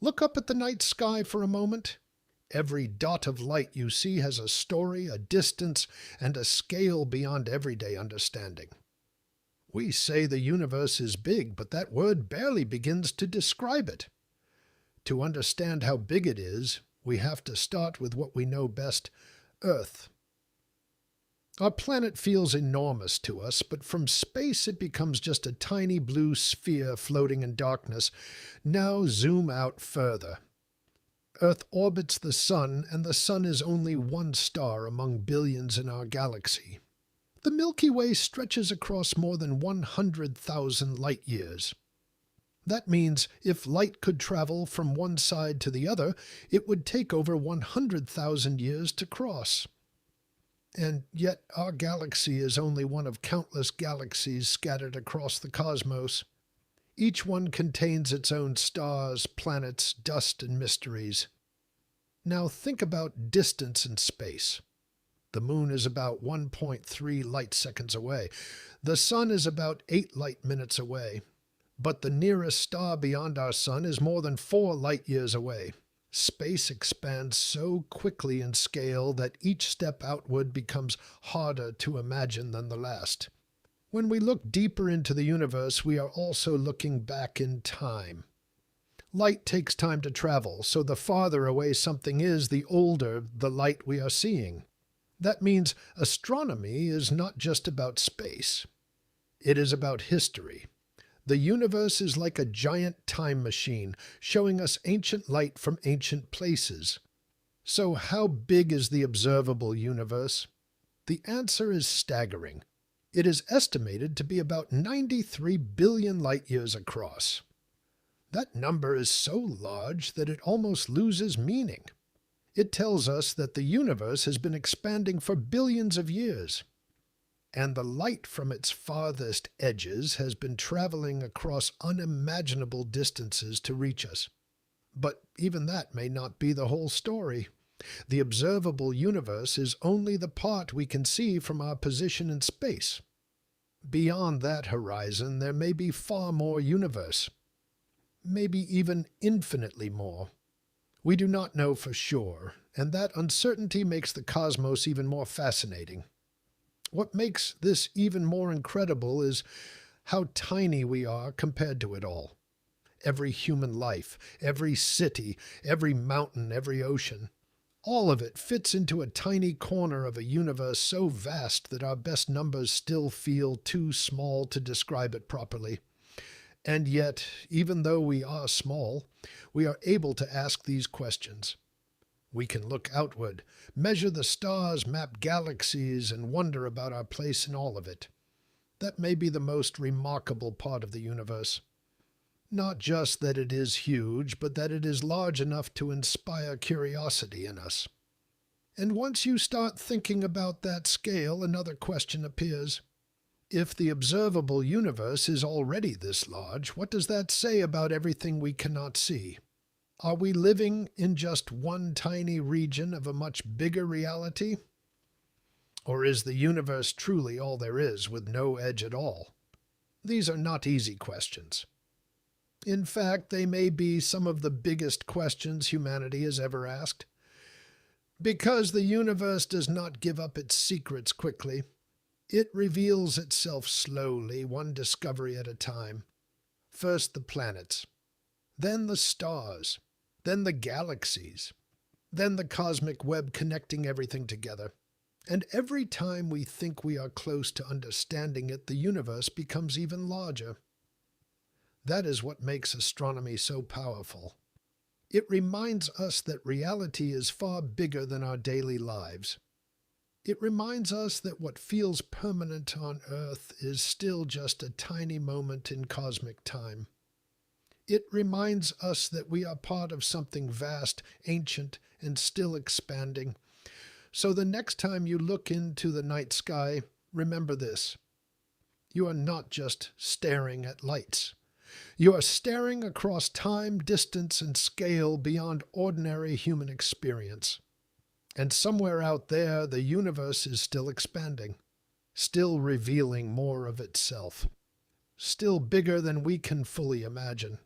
Look up at the night sky for a moment. Every dot of light you see has a story, a distance, and a scale beyond everyday understanding. We say the universe is big, but that word barely begins to describe it. To understand how big it is, we have to start with what we know best, Earth. Our planet feels enormous to us, but from space it becomes just a tiny blue sphere floating in darkness. Now zoom out further. Earth orbits the Sun, and the Sun is only one star among billions in our galaxy. The Milky Way stretches across more than 100,000 light-years. That means if light could travel from one side to the other, it would take over 100,000 years to cross. And yet our galaxy is only one of countless galaxies scattered across the cosmos. Each one contains its own stars, planets, dust, and mysteries. Now think about distance in space. The moon is about 1.3 light seconds away. The sun is about 8 light minutes away. But the nearest star beyond our sun is more than 4 light years away. Space expands so quickly in scale that each step outward becomes harder to imagine than the last. When we look deeper into the universe, we are also looking back in time. Light takes time to travel, so the farther away something is, the older the light we are seeing. That means astronomy is not just about space. It is about history. The universe is like a giant time machine, showing us ancient light from ancient places. So how big is the observable universe? The answer is staggering. It is estimated to be about 93 billion light-years across. That number is so large that it almost loses meaning. It tells us that the universe has been expanding for billions of years. And the light from its farthest edges has been traveling across unimaginable distances to reach us. But even that may not be the whole story. The observable universe is only the part we can see from our position in space. Beyond that horizon, there may be far more universe. Maybe even infinitely more. We do not know for sure, and that uncertainty makes the cosmos even more fascinating. What makes this even more incredible is how tiny we are compared to it all. Every human life, every city, every mountain, every ocean, all of it fits into a tiny corner of a universe so vast that our best numbers still feel too small to describe it properly. And yet, even though we are small, we are able to ask these questions. We can look outward, measure the stars, map galaxies, and wonder about our place in all of it. That may be the most remarkable part of the universe. Not just that it is huge, but that it is large enough to inspire curiosity in us. And once you start thinking about that scale, another question appears. If the observable universe is already this large, what does that say about everything we cannot see? Are we living in just one tiny region of a much bigger reality? Or is the universe truly all there is, with no edge at all? These are not easy questions. In fact, they may be some of the biggest questions humanity has ever asked. Because the universe does not give up its secrets quickly, it reveals itself slowly, one discovery at a time. First the planets, then the stars, then the galaxies, then the cosmic web connecting everything together. And every time we think we are close to understanding it, the universe becomes even larger. That is what makes astronomy so powerful. It reminds us that reality is far bigger than our daily lives. It reminds us that what feels permanent on Earth is still just a tiny moment in cosmic time. It reminds us that we are part of something vast, ancient, and still expanding. So the next time you look into the night sky, remember this. You are not just staring at lights. You are staring across time, distance, and scale beyond ordinary human experience. And somewhere out there, the universe is still expanding, still revealing more of itself, still bigger than we can fully imagine.